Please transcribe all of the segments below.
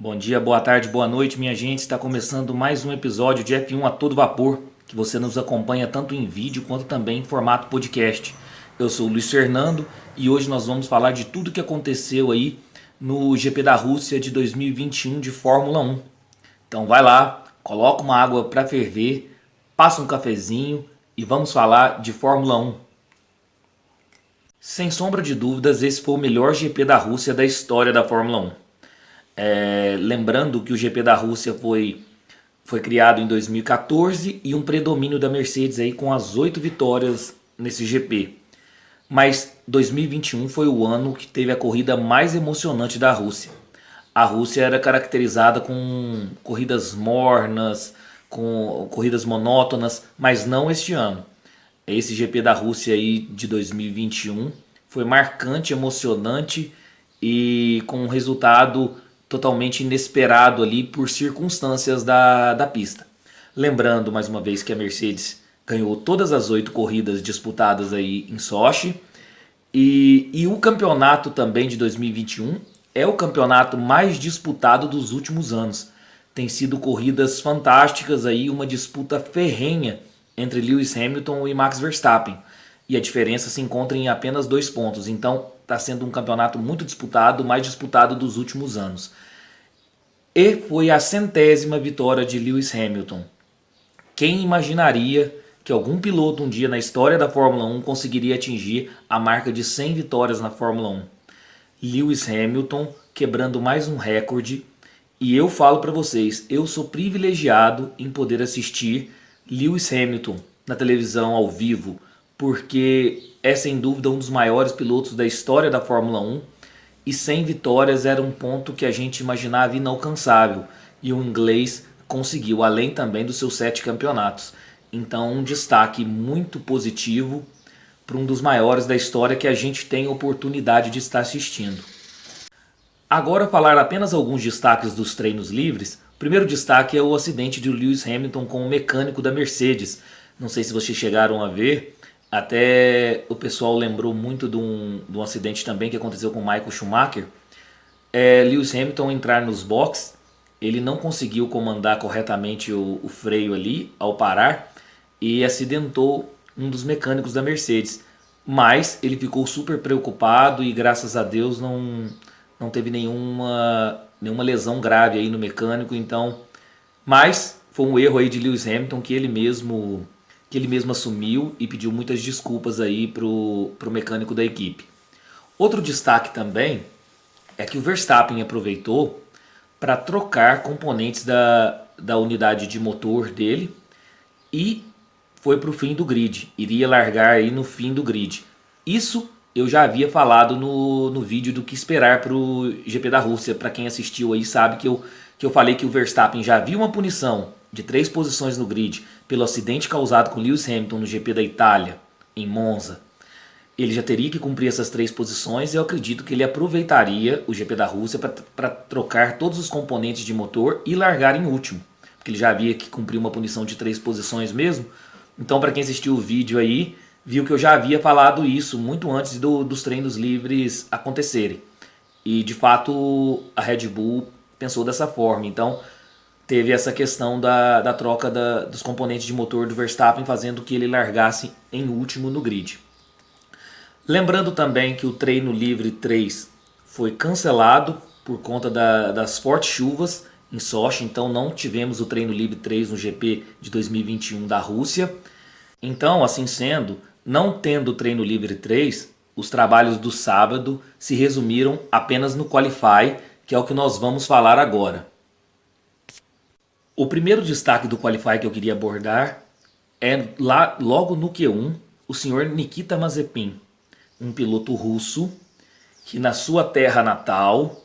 Bom dia, boa tarde, boa noite, minha gente. Está começando mais um episódio de F1 a todo vapor, que você nos acompanha tanto em vídeo quanto também em formato podcast. Eu sou o Luiz Fernando e hoje nós vamos falar de tudo que aconteceu aí no GP da Rússia de 2021 de Fórmula 1. Então vai lá, coloca uma água para ferver, passa um cafezinho e vamos falar de Fórmula 1. Sem sombra de dúvidas, esse foi o melhor GP da Rússia da história da Fórmula 1. Lembrando que o GP da Rússia foi criado em 2014 e um predomínio da Mercedes aí com as 8 vitórias nesse GP. Mas 2021 foi o ano que teve a corrida mais emocionante da Rússia. A Rússia era caracterizada com corridas mornas, com corridas monótonas, mas não este ano. Esse GP da Rússia aí de 2021 foi marcante, emocionante e com um resultado totalmente inesperado ali por circunstâncias da pista. Lembrando mais uma vez que a Mercedes ganhou todas as 8 corridas disputadas aí em Sochi e o campeonato também de 2021 é o campeonato mais disputado dos últimos anos. Tem sido corridas fantásticas aí, uma disputa ferrenha entre Lewis Hamilton e Max Verstappen. E a diferença se encontra em apenas 2 pontos. Então está sendo um campeonato muito disputado, o mais disputado dos últimos anos. E foi a 100ª vitória de Lewis Hamilton. Quem imaginaria que algum piloto um dia na história da Fórmula 1 conseguiria atingir a marca de 100 vitórias na Fórmula 1? Lewis Hamilton quebrando mais um recorde. E eu falo para vocês, eu sou privilegiado em poder assistir Lewis Hamilton na televisão ao vivo, porque é sem dúvida um dos maiores pilotos da história da Fórmula 1 e 100 vitórias era um ponto que a gente imaginava inalcançável e o inglês conseguiu, além também dos seus 7 campeonatos. Então um destaque muito positivo para um dos maiores da história que a gente tem oportunidade de estar assistindo. Agora falar apenas alguns destaques dos treinos livres. O primeiro destaque é o acidente de Lewis Hamilton com o mecânico da Mercedes. Não sei se vocês chegaram a ver, até o pessoal lembrou muito de um acidente também que aconteceu com o Michael Schumacher. Lewis Hamilton entrar nos boxes, ele não conseguiu comandar corretamente o freio ali ao parar e acidentou um dos mecânicos da Mercedes. Mas ele ficou super preocupado e graças a Deus não teve nenhuma lesão grave aí no mecânico. Então, mas foi um erro aí de Lewis Hamilton que ele mesmo assumiu e pediu muitas desculpas aí pro mecânico da equipe. Outro destaque também é que o Verstappen aproveitou para trocar componentes da unidade de motor dele e foi para o fim do grid. Iria largar aí no fim do grid. Isso eu já havia falado no vídeo do que esperar para o GP da Rússia. Para quem assistiu aí sabe que eu falei que o Verstappen já viu uma punição de 3 posições no grid pelo acidente causado com Lewis Hamilton no GP da Itália, em Monza. Ele já teria que cumprir essas 3 posições e eu acredito que ele aproveitaria o GP da Rússia para trocar todos os componentes de motor e largar em último. Porque ele já havia que cumprir uma punição de 3 posições mesmo. Então, para quem assistiu o vídeo aí, viu que eu já havia falado isso muito antes dos treinos livres acontecerem. E de fato a Red Bull pensou dessa forma. Então teve essa questão da troca dos componentes de motor do Verstappen, fazendo que ele largasse em último no grid. Lembrando também que o treino livre 3 foi cancelado por conta das fortes chuvas em Sochi, então não tivemos o treino livre 3 no GP de 2021 da Rússia. Então, assim sendo, não tendo o treino livre 3, os trabalhos do sábado se resumiram apenas no Qualify, que é o que nós vamos falar agora. O primeiro destaque do Qualify que eu queria abordar é lá logo no Q1, o senhor Nikita Mazepin, um piloto russo que na sua terra natal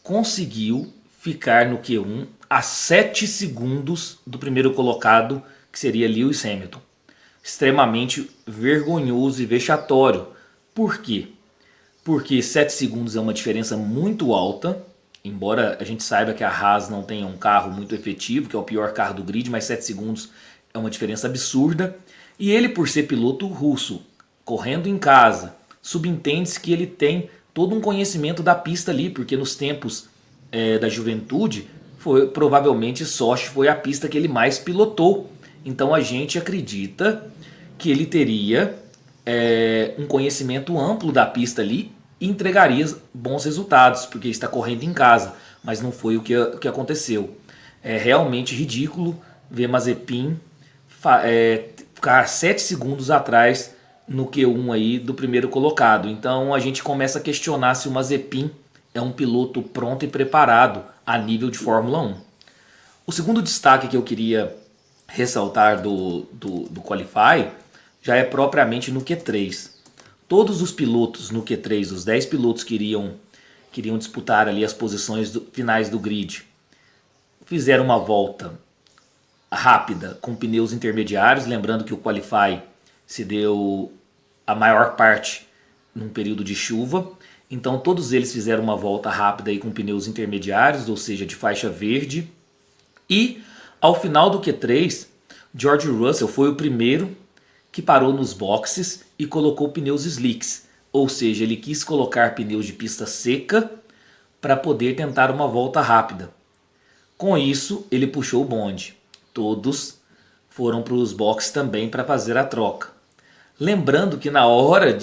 conseguiu ficar no Q1 a 7 segundos do primeiro colocado, que seria Lewis Hamilton. Extremamente vergonhoso e vexatório. Por quê? Porque 7 segundos é uma diferença muito alta, embora a gente saiba que a Haas não tenha um carro muito efetivo, que é o pior carro do grid, mas 7 segundos é uma diferença absurda. E ele, por ser piloto russo, correndo em casa, subentende-se que ele tem todo um conhecimento da pista ali, porque nos tempos da juventude, foi provavelmente Sochi foi a pista que ele mais pilotou. Então a gente acredita que ele teria um conhecimento amplo da pista ali e entregaria bons resultados, porque está correndo em casa. Mas não foi o que aconteceu. É realmente ridículo ver Mazepin ficar 7 segundos atrás no Q1 aí do primeiro colocado. Então a gente começa a questionar se o Mazepin é um piloto pronto e preparado a nível de Fórmula 1. O segundo destaque que eu queria ressaltar do Qualify já é propriamente no Q3. Todos os pilotos no Q3, os 10 pilotos que queriam disputar ali as posições finais do grid, fizeram uma volta rápida com pneus intermediários, lembrando que o Qualify se deu a maior parte num período de chuva. Então todos eles fizeram uma volta rápida aí com pneus intermediários, ou seja, de faixa verde. E ao final do Q3, George Russell foi o primeiro que parou nos boxes e colocou pneus slicks, ou seja, ele quis colocar pneus de pista seca para poder tentar uma volta rápida. Com isso, ele puxou o bonde. Todos foram para os boxes também para fazer a troca. Lembrando que na hora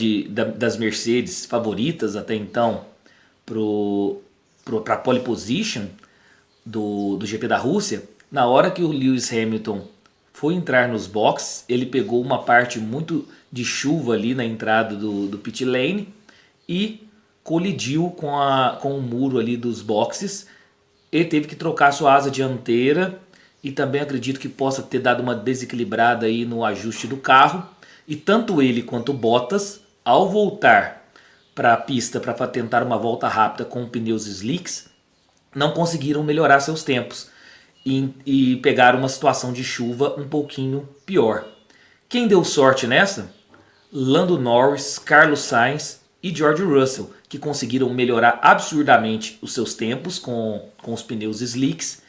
das Mercedes favoritas até então para a pole position do GP da Rússia, na hora que o Lewis Hamilton foi entrar nos boxes, ele pegou uma parte muito de chuva ali na entrada do pit lane e colidiu com o muro ali dos boxes e teve que trocar sua asa dianteira e também acredito que possa ter dado uma desequilibrada aí no ajuste do carro. E tanto ele quanto o Bottas, ao voltar para a pista para tentar uma volta rápida com pneus slicks, não conseguiram melhorar seus tempos e pegaram uma situação de chuva um pouquinho pior. Quem deu sorte nessa? Lando Norris, Carlos Sainz e George Russell, que conseguiram melhorar absurdamente os seus tempos com os pneus slicks.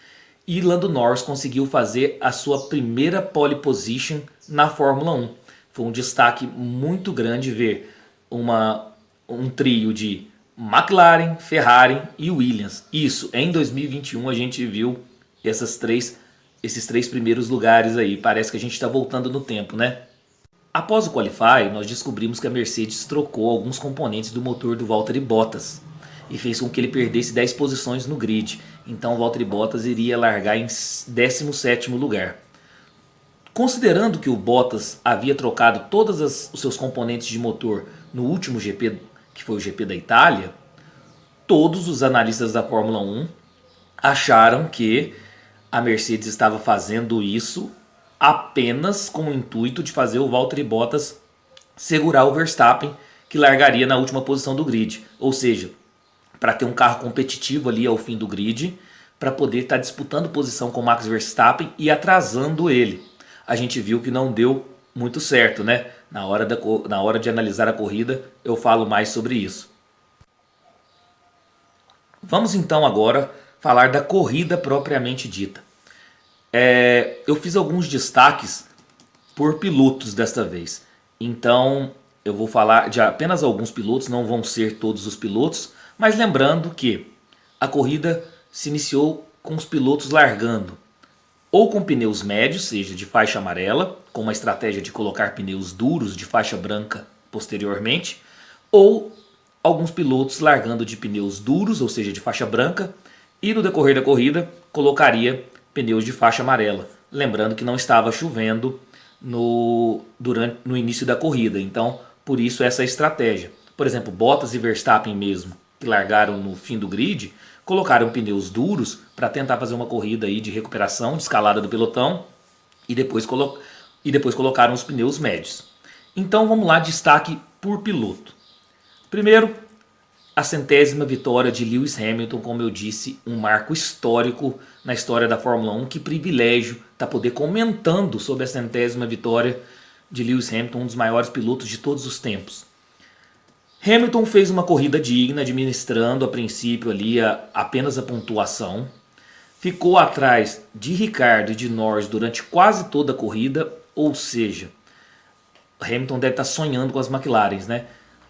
E Lando Norris conseguiu fazer a sua primeira pole position na Fórmula 1. Foi um destaque muito grande ver um trio de McLaren, Ferrari e Williams. Isso, em 2021 a gente viu esses três primeiros lugares aí. Parece que a gente está voltando no tempo, né? Após o Qualify, nós descobrimos que a Mercedes trocou alguns componentes do motor do Valtteri Bottas e fez com que ele perdesse 10 posições no grid. Então o Valtteri Bottas iria largar em 17º lugar. Considerando que o Bottas havia trocado todos os seus componentes de motor no último GP, que foi o GP da Itália, todos os analistas da Fórmula 1 acharam que a Mercedes estava fazendo isso apenas com o intuito de fazer o Valtteri Bottas segurar o Verstappen, que largaria na última posição do grid. Ou seja, para ter um carro competitivo ali ao fim do grid, para poder estar disputando posição com o Max Verstappen e atrasando ele. A gente viu que não deu muito certo, né? Na hora de analisar a corrida, eu falo mais sobre isso. Vamos então agora falar da corrida propriamente dita. Eu fiz alguns destaques por pilotos desta vez. Então eu vou falar de apenas alguns pilotos, não vão ser todos os pilotos, mas lembrando que a corrida se iniciou com os pilotos largando ou com pneus médios, seja de faixa amarela, com uma estratégia de colocar pneus duros de faixa branca posteriormente, ou alguns pilotos largando de pneus duros, ou seja, de faixa branca, e no decorrer da corrida colocaria pneus de faixa amarela. Lembrando que não estava chovendo no início da corrida, então por isso essa estratégia. Por exemplo, Bottas e Verstappen mesmo, que largaram no fim do grid, colocaram pneus duros para tentar fazer uma corrida aí de recuperação, de escalada do pelotão, e depois colocaram os pneus médios. Então vamos lá, destaque por piloto. Primeiro, a 100ª vitória de Lewis Hamilton, como eu disse, um marco histórico na história da Fórmula 1. Que privilégio estar poder comentando sobre a 100ª vitória de Lewis Hamilton, um dos maiores pilotos de todos os tempos. Hamilton fez uma corrida digna, administrando a princípio ali apenas a pontuação. Ficou atrás de Ricciardo e de Norris durante quase toda a corrida, ou seja, Hamilton deve estar sonhando com as McLarens, né?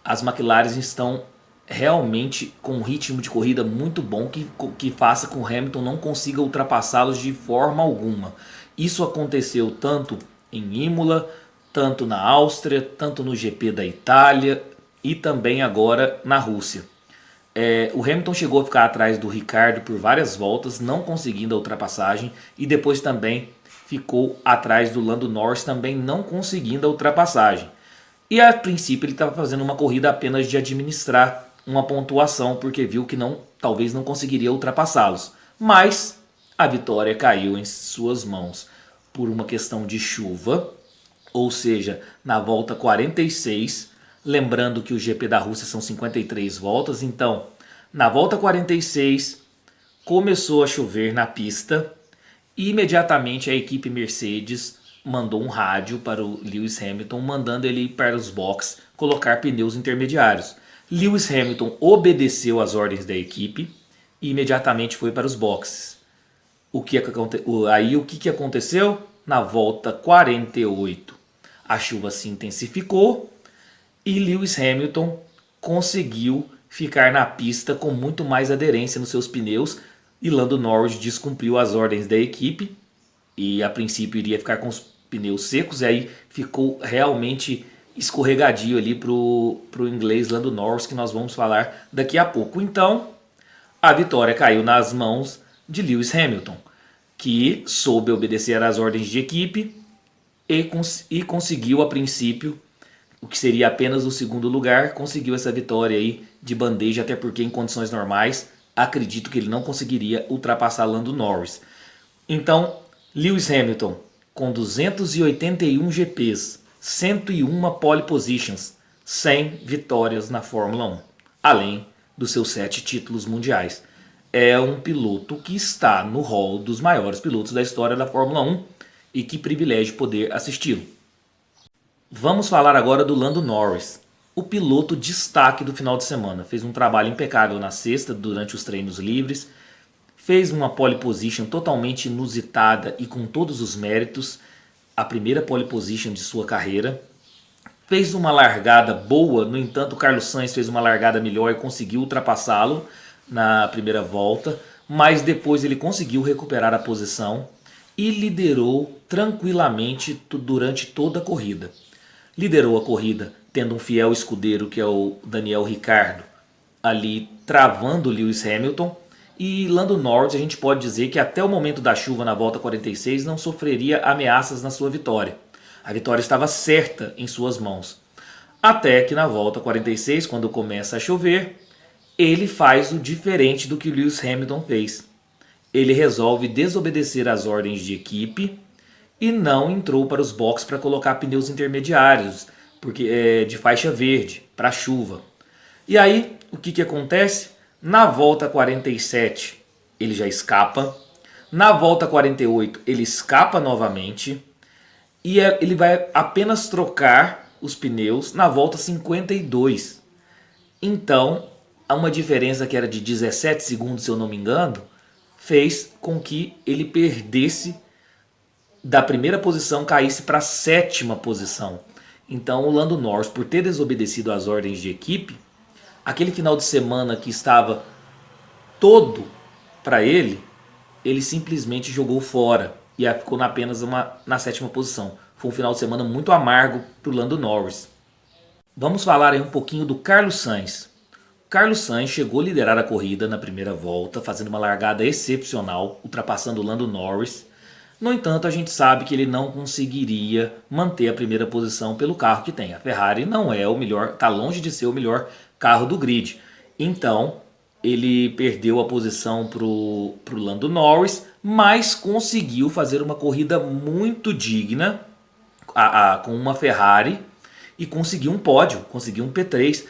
As McLarens estão realmente com um ritmo de corrida muito bom que faça com que o Hamilton não consiga ultrapassá-los de forma alguma. Isso aconteceu tanto em Imola, tanto na Áustria, tanto no GP da Itália e também agora na Rússia. O Hamilton chegou a ficar atrás do Ricciardo por várias voltas, não conseguindo a ultrapassagem, e depois também ficou atrás do Lando Norris, também não conseguindo a ultrapassagem. E a princípio ele estava fazendo uma corrida apenas de administrar uma pontuação, porque viu que talvez não conseguiria ultrapassá-los. Mas a vitória caiu em suas mãos por uma questão de chuva, ou seja, na volta 46. Lembrando que o GP da Rússia são 53 voltas, então na volta 46 começou a chover na pista e imediatamente a equipe Mercedes mandou um rádio para o Lewis Hamilton, mandando ele ir para os boxes colocar pneus intermediários. Lewis Hamilton obedeceu às ordens da equipe e imediatamente foi para os boxes. O que aconteceu? Na volta 48 a chuva se intensificou e Lewis Hamilton conseguiu ficar na pista com muito mais aderência nos seus pneus e Lando Norris descumpriu as ordens da equipe e a princípio iria ficar com os pneus secos e aí ficou realmente escorregadio ali pro inglês Lando Norris, que nós vamos falar daqui a pouco. Então a vitória caiu nas mãos de Lewis Hamilton, que soube obedecer às ordens de equipe e conseguiu a princípio o que seria apenas o segundo lugar, conseguiu essa vitória aí de bandeja, até porque em condições normais acredito que ele não conseguiria ultrapassar Lando Norris. Então, Lewis Hamilton com 281 GPs, 101 pole positions, 100 vitórias na Fórmula 1, além dos seus 7 títulos mundiais. É um piloto que está no hall dos maiores pilotos da história da Fórmula 1 e que privilégio poder assisti-lo. Vamos falar agora do Lando Norris, o piloto destaque do final de semana. Fez um trabalho impecável na sexta, durante os treinos livres. Fez uma pole position totalmente inusitada e com todos os méritos. A primeira pole position de sua carreira. Fez uma largada boa, no entanto o Carlos Sainz fez uma largada melhor e conseguiu ultrapassá-lo na primeira volta. Mas depois ele conseguiu recuperar a posição e liderou tranquilamente durante toda a corrida. Liderou a corrida tendo um fiel escudeiro que é o Daniel Ricciardo ali travando Lewis Hamilton, e Lando Norris a gente pode dizer que até o momento da chuva na volta 46 não sofreria ameaças na sua vitória. A vitória estava certa em suas mãos. Até que na volta 46, quando começa a chover, ele faz o diferente do que Lewis Hamilton fez. Ele resolve desobedecer às ordens de equipe e não entrou para os boxes para colocar pneus intermediários, porque de faixa verde, para chuva. E aí, o que acontece? Na volta 47, ele já escapa. Na volta 48, ele escapa novamente. E ele vai apenas trocar os pneus na volta 52. Então, uma diferença que era de 17 segundos, se eu não me engano, fez com que ele perdesse da primeira posição, caísse para a sétima posição. Então o Lando Norris, por ter desobedecido às ordens de equipe, aquele final de semana que estava todo para ele simplesmente jogou fora e ficou apenas na sétima posição. Foi um final de semana muito amargo para o Lando Norris. Vamos falar aí um pouquinho do Carlos Sainz. Carlos Sainz chegou a liderar a corrida na primeira volta, fazendo uma largada excepcional, ultrapassando o Lando Norris. No entanto, a gente sabe que ele não conseguiria manter a primeira posição pelo carro que tem. A Ferrari não é o melhor, está longe de ser o melhor carro do grid. Então, ele perdeu a posição para o Lando Norris, mas conseguiu fazer uma corrida muito digna com uma Ferrari e conseguiu um pódio, conseguiu um P3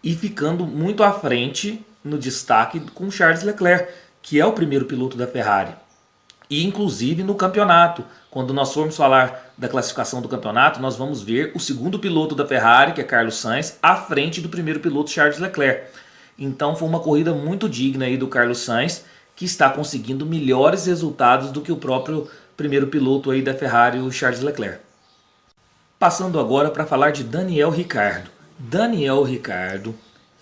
e ficando muito à frente no destaque com Charles Leclerc, que é o primeiro piloto da Ferrari. E inclusive no campeonato, quando nós formos falar da classificação do campeonato, nós vamos ver o segundo piloto da Ferrari, que é Carlos Sainz, à frente do primeiro piloto Charles Leclerc. Então foi uma corrida muito digna aí do Carlos Sainz, que está conseguindo melhores resultados do que o próprio primeiro piloto aí da Ferrari, o Charles Leclerc. Passando agora para falar de Daniel Ricciardo. Daniel Ricciardo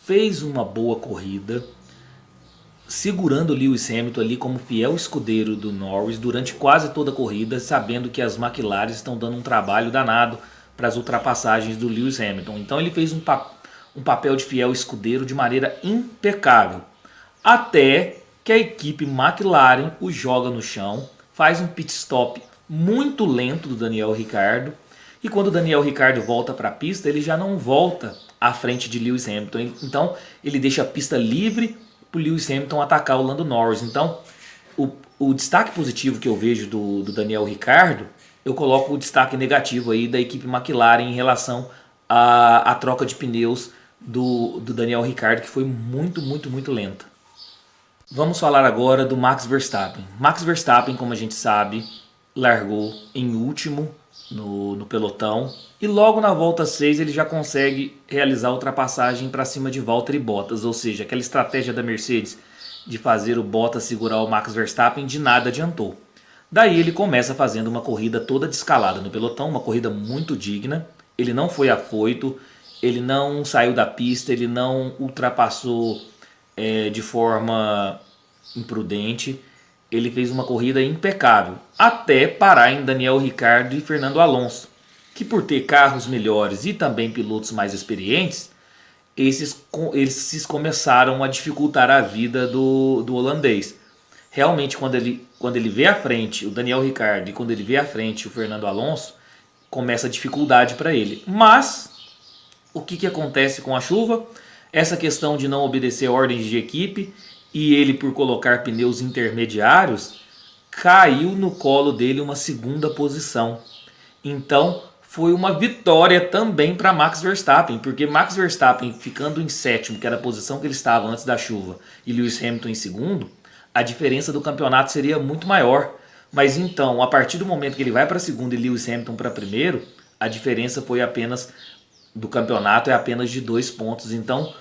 fez uma boa corrida, segurando Lewis Hamilton ali como fiel escudeiro do Norris durante quase toda a corrida, sabendo que as McLaren estão dando um trabalho danado para as ultrapassagens do Lewis Hamilton. Então ele fez um papel de fiel escudeiro de maneira impecável. Até que a equipe McLaren o joga no chão, faz um pit stop muito lento do Daniel Ricciardo. E quando o Daniel Ricciardo volta para a pista, ele já não volta à frente de Lewis Hamilton. Então ele deixa a pista livre para o Lewis Hamilton atacar o Lando Norris. Então o destaque positivo que eu vejo do Daniel Ricciardo, eu coloco o destaque negativo aí da equipe McLaren em relação à troca de pneus do Daniel Ricciardo, que foi muito, muito, muito lenta. Vamos falar agora do Max Verstappen. Max Verstappen, como a gente sabe, largou em último no pelotão e logo na volta 6 ele já consegue realizar a ultrapassagem para cima de Valtteri Bottas, ou seja, aquela estratégia da Mercedes de fazer o Bottas segurar o Max Verstappen de nada adiantou. Daí ele começa fazendo uma corrida toda descalada no pelotão, uma corrida muito digna. Ele não foi afoito, ele não saiu da pista, ele não ultrapassou de forma imprudente. Ele fez uma corrida impecável, até parar em Daniel Ricciardo e Fernando Alonso, que por ter carros melhores e também pilotos mais experientes, esses começaram a dificultar a vida do holandês. Realmente, quando ele vê à frente o Daniel Ricciardo e quando ele vê à frente o Fernando Alonso, começa a dificuldade para ele. Mas o que acontece com a chuva? Essa questão de não obedecer ordens de equipe e ele, por colocar pneus intermediários, caiu no colo dele uma segunda posição. Então foi uma vitória também para Max Verstappen, porque Max Verstappen ficando em sétimo, que era a posição que ele estava antes da chuva, e Lewis Hamilton em segundo, a diferença do campeonato seria muito maior. Mas então, a partir do momento que ele vai para segundo e Lewis Hamilton para primeiro, a diferença foi apenas do campeonato é apenas de 2 pontos. Então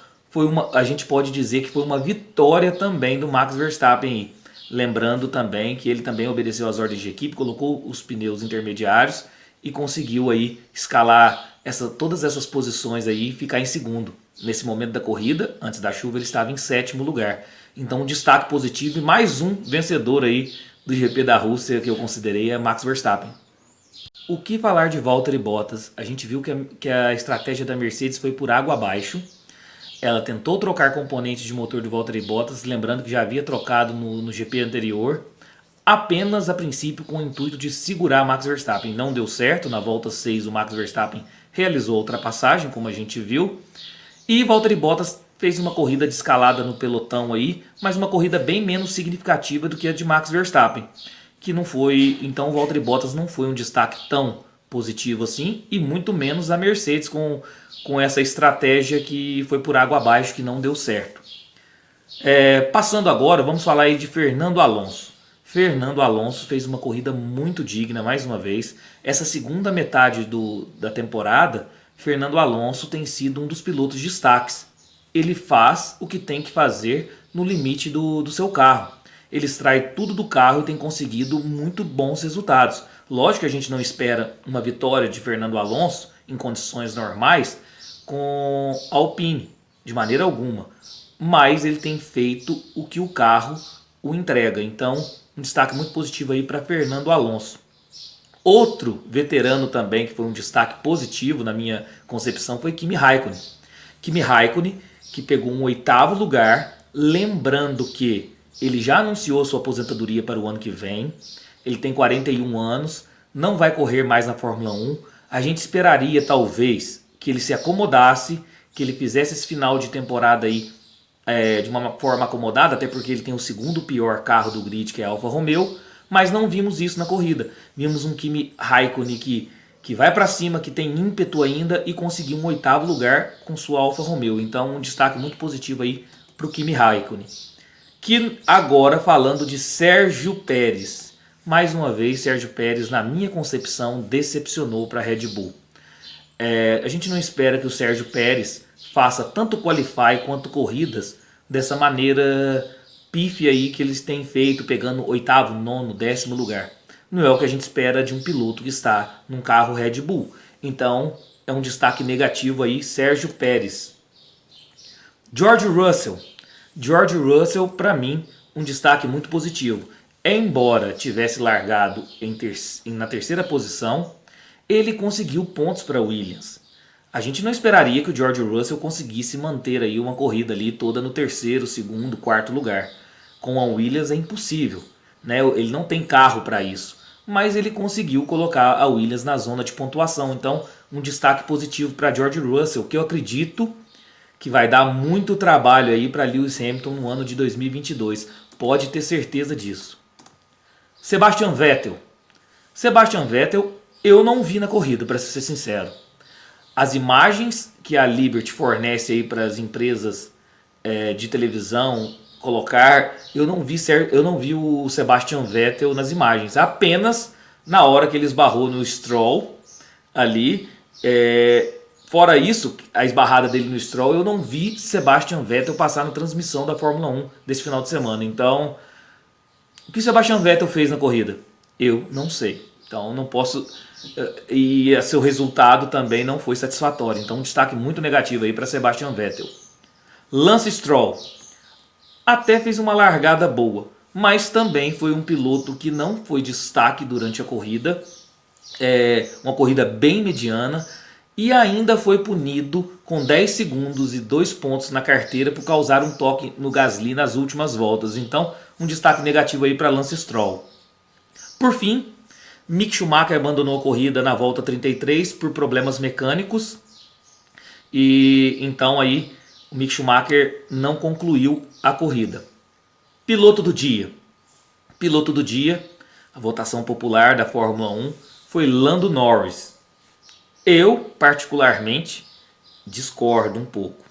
a gente pode dizer que foi uma vitória também do Max Verstappen. Lembrando também que ele também obedeceu às ordens de equipe, colocou os pneus intermediários e conseguiu aí escalar todas essas posições aí e ficar em segundo. Nesse momento da corrida, antes da chuva, ele estava em sétimo lugar. Então um destaque positivo e mais um vencedor aí do GP da Rússia que eu considerei é Max Verstappen. O que falar de Valtteri Bottas? A gente viu que a estratégia da Mercedes foi por água abaixo. Ela tentou trocar componentes de motor do Valtteri Bottas, lembrando que já havia trocado no GP anterior, apenas a princípio com o intuito de segurar Max Verstappen. Não deu certo, na volta 6 o Max Verstappen realizou a ultrapassagem, como a gente viu, e Valtteri Bottas fez uma corrida de escalada no pelotão aí, mas uma corrida bem menos significativa do que a de Max Verstappen, que não foi, então o Valtteri Bottas não foi um destaque tão positivo assim, e muito menos a Mercedes com essa estratégia que foi por água abaixo, que não deu certo. Passando agora, vamos falar aí de Fernando Alonso. Fernando Alonso fez uma corrida muito digna, mais uma vez. Essa segunda metade da temporada, Fernando Alonso tem sido um dos pilotos destaques. Ele faz o que tem que fazer no limite do seu carro. Ele extrai tudo do carro e tem conseguido muito bons resultados. Lógico que a gente não espera uma vitória de Fernando Alonso em condições normais com a Alpine, de maneira alguma. Mas ele tem feito o que o carro o entrega. Então, um destaque muito positivo aí para Fernando Alonso. Outro veterano também que foi um destaque positivo na minha concepção foi Kimi Raikkonen. Kimi Raikkonen, que pegou um 8º lugar, lembrando que ele já anunciou sua aposentadoria para o ano que vem. Ele tem 41 anos, não vai correr mais na Fórmula 1. A gente esperaria talvez que ele se acomodasse, que ele fizesse esse final de temporada aí de uma forma acomodada, até porque ele tem o segundo pior carro do grid, que é a Alfa Romeo, mas não vimos isso na corrida. Vimos um Kimi Raikkonen que vai para cima, que tem ímpeto ainda e conseguiu um 8º lugar com sua Alfa Romeo. Então um destaque muito positivo aí para o Kimi Raikkonen. Que agora falando de Sérgio Pérez. Mais uma vez, Sérgio Pérez, na minha concepção, decepcionou para a Red Bull. A gente não espera que o Sérgio Pérez faça tanto qualify quanto corridas dessa maneira pífia aí que eles têm feito, pegando 8º, 9º, 10º lugar. Não é o que a gente espera de um piloto que está num carro Red Bull. Então, é um destaque negativo aí, Sérgio Pérez. George Russell. George Russell, para mim, um destaque muito positivo. Embora tivesse largado na terceira posição, ele conseguiu pontos para Williams. A gente não esperaria que o George Russell conseguisse manter aí uma corrida ali toda no terceiro, segundo, quarto lugar. Com a Williams é impossível, né? Ele não tem carro para isso, mas ele conseguiu colocar a Williams na zona de pontuação. Então, um destaque positivo para George Russell, que eu acredito que vai dar muito trabalho aí para Lewis Hamilton no ano de 2022. Pode ter certeza disso. Sebastian Vettel. Sebastian Vettel eu não vi na corrida, para ser sincero. As imagens que a Liberty fornece aí para as empresas de televisão colocar, eu não vi o Sebastian Vettel nas imagens, apenas na hora que ele esbarrou no Stroll ali. Fora isso, a esbarrada dele no Stroll, eu não vi Sebastian Vettel passar na transmissão da Fórmula 1 desse final de semana. Então, o que o Sebastian Vettel fez na corrida? Eu não sei. Então, não posso. E seu resultado também não foi satisfatório. Então, um destaque muito negativo aí para Sebastian Vettel. Lance Stroll até fez uma largada boa, mas também foi um piloto que não foi destaque durante a corrida. Uma corrida bem mediana. E ainda foi punido com 10 segundos e 2 pontos na carteira por causar um toque no Gasly nas últimas voltas. Então, um destaque negativo aí para Lance Stroll. Por fim, Mick Schumacher abandonou a corrida na volta 33 por problemas mecânicos. E então aí o Mick Schumacher não concluiu a corrida. Piloto do dia. Piloto do dia, a votação popular da Fórmula 1 foi Lando Norris. Eu, particularmente, discordo um pouco.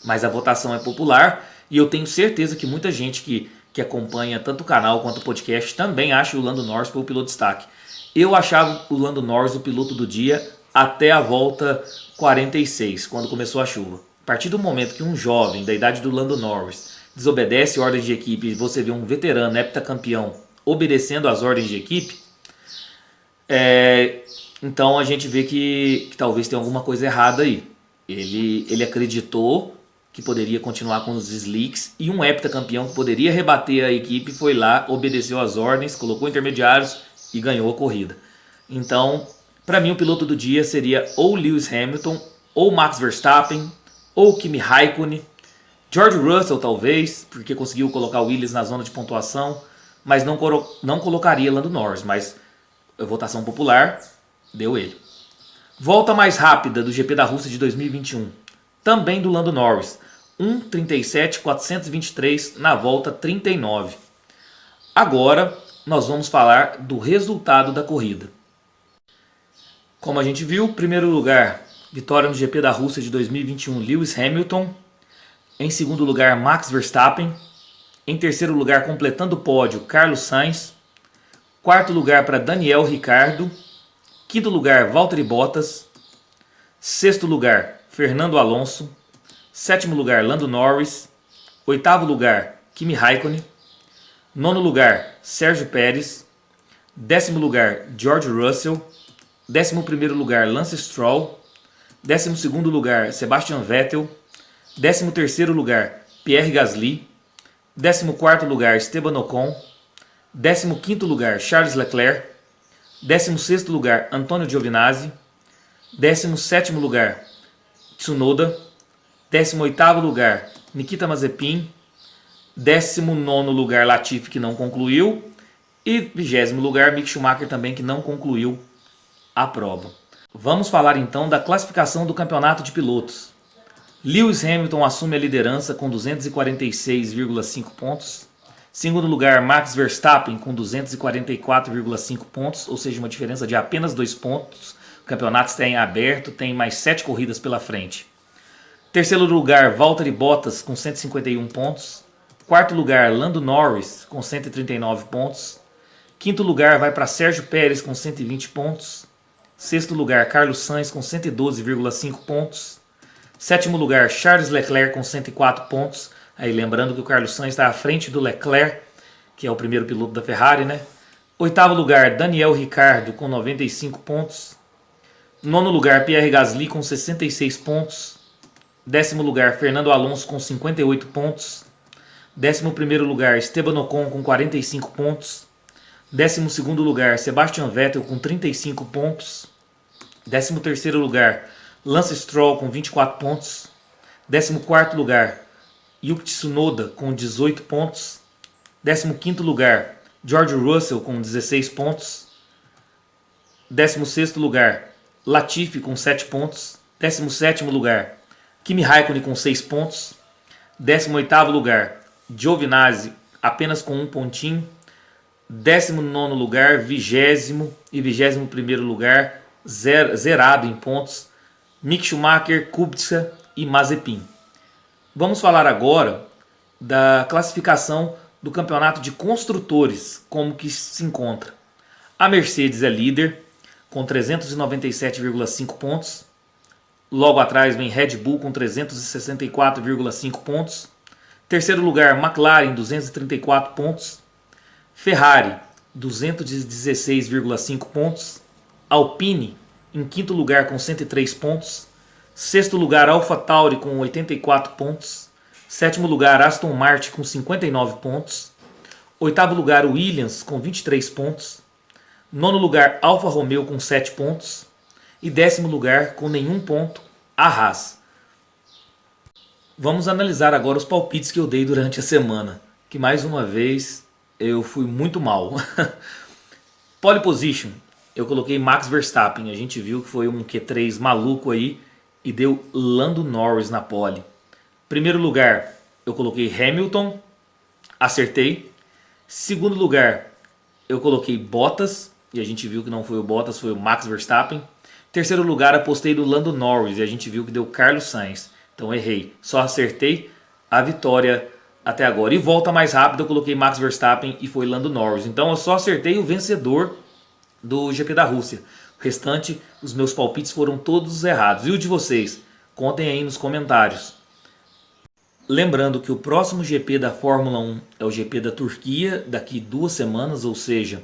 Mas a votação é popular e eu tenho certeza que muita gente que acompanha tanto o canal quanto o podcast também acha o Lando Norris o piloto de destaque. Eu achava o Lando Norris o piloto do dia até a volta 46, quando começou a chuva. A partir do momento que um jovem da idade do Lando Norris desobedece ordens de equipe e você vê um veterano heptacampeão obedecendo às ordens de equipe, então a gente vê que talvez tenha alguma coisa errada aí. Ele acreditou que poderia continuar com os slicks e um heptacampeão que poderia rebater a equipe foi lá, obedeceu às ordens, colocou intermediários e ganhou a corrida. Então, para mim o piloto do dia seria ou Lewis Hamilton, ou Max Verstappen, ou Kimi Raikkonen, George Russell talvez, porque conseguiu colocar o Williams na zona de pontuação, mas não colocaria Lando Norris, mas a votação popular deu ele. Volta mais rápida do GP da Rússia de 2021, também do Lando Norris, 1:37.423 na volta 39. Agora nós vamos falar do resultado da corrida. Como a gente viu, primeiro lugar, vitória no GP da Rússia de 2021, Lewis Hamilton. Em segundo lugar, Max Verstappen. Em terceiro lugar, completando o pódio, Carlos Sainz. Quarto lugar para Daniel Ricciardo. Quinto lugar, Valtteri Bottas. Sexto lugar, Fernando Alonso. Sétimo lugar, Lando Norris. Oitavo lugar, Kimi Raikkonen. Nono lugar, Sérgio Pérez. Décimo lugar, George Russell. 11º lugar, Lance Stroll. 12º lugar, Sebastian Vettel. 13º lugar, Pierre Gasly. 14º lugar, Esteban Ocon. 15º lugar, Charles Leclerc. 16º lugar, Antonio Giovinazzi. 17º lugar, Tsunoda. 18º lugar, Nikita Mazepin. 19º lugar, Latifi, que não concluiu. E 20º lugar, Mick Schumacher também, que não concluiu a prova. Vamos falar então da classificação do campeonato de pilotos. Lewis Hamilton assume a liderança com 246,5 pontos. Segundo lugar, Max Verstappen com 244,5 pontos, ou seja, uma diferença de apenas 2 pontos. O campeonato está em aberto, tem mais 7 corridas pela frente. Terceiro lugar, Valtteri Bottas com 151 pontos. Quarto lugar, Lando Norris com 139 pontos. Quinto lugar vai para Sérgio Pérez com 120 pontos. Sexto lugar, Carlos Sainz com 112,5 pontos. Sétimo lugar, Charles Leclerc com 104 pontos. Aí lembrando que o Carlos Sainz está à frente do Leclerc, que é o primeiro piloto da Ferrari, né? Oitavo lugar, Daniel Ricciardo com 95 pontos. Nono lugar, Pierre Gasly com 66 pontos. Décimo lugar, Fernando Alonso com 58 pontos. 11º lugar, Esteban Ocon com 45 pontos. 12º lugar, Sebastian Vettel com 35 pontos. 13º lugar, Lance Stroll com 24 pontos. 14º lugar, Yuki Tsunoda com 18 pontos. 15º lugar, George Russell com 16 pontos. 16º lugar, Latifi com 7 pontos. 17º lugar, Kimi Raikkonen com 6 pontos. 18º lugar, Giovinazzi apenas com 1 pontinho. 19º lugar, 20º e 21º lugar, zerado em pontos, Mick Schumacher, Kubica e Mazepin. Vamos falar agora da classificação do campeonato de construtores, como que se encontra. A Mercedes é líder com 397,5 pontos. Logo atrás vem Red Bull com 364,5 pontos. Terceiro lugar, McLaren, 234 pontos. Ferrari, 216,5 pontos. Alpine, em quinto lugar, com 103 pontos. Sexto lugar, AlphaTauri, com 84 pontos. Sétimo lugar, Aston Martin, com 59 pontos. Oitavo lugar, Williams, com 23 pontos. Nono lugar, Alfa Romeo, com 7 pontos. E décimo lugar, com nenhum ponto, a Haas. Vamos analisar agora os palpites que eu dei durante a semana, que mais uma vez eu fui muito mal. Pole position, eu coloquei Max Verstappen, a gente viu que foi um Q3 maluco aí e deu Lando Norris na pole. Primeiro lugar, eu coloquei Hamilton, acertei. Segundo lugar, eu coloquei Bottas, e a gente viu que não foi o Bottas, foi o Max Verstappen. Terceiro lugar, apostei no Lando Norris, e a gente viu que deu Carlos Sainz. Então errei, só acertei a vitória até agora. E volta mais rápido, eu coloquei Max Verstappen e foi Lando Norris. Então eu só acertei o vencedor do GP da Rússia. O restante, os meus palpites foram todos errados. E o de vocês? Contem aí nos comentários. Lembrando que o próximo GP da Fórmula 1 é o GP da Turquia, daqui 2 semanas, ou seja,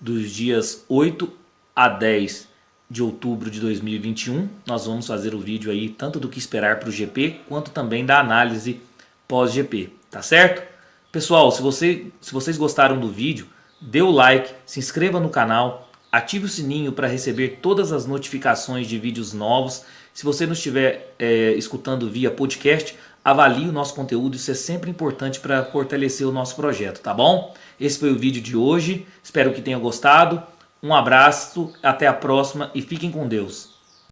dos dias 8 a 10 de outubro de 2021. Nós vamos fazer o vídeo aí tanto do que esperar para o GP, quanto também da análise pós-GP, tá certo? Pessoal, se vocês gostaram do vídeo, dê o like, se inscreva no canal, ative o sininho para receber todas as notificações de vídeos novos. Se você não estiver escutando via podcast, avalie o nosso conteúdo, isso é sempre importante para fortalecer o nosso projeto, tá bom? Esse foi o vídeo de hoje, espero que tenha gostado. Um abraço, até a próxima e fiquem com Deus.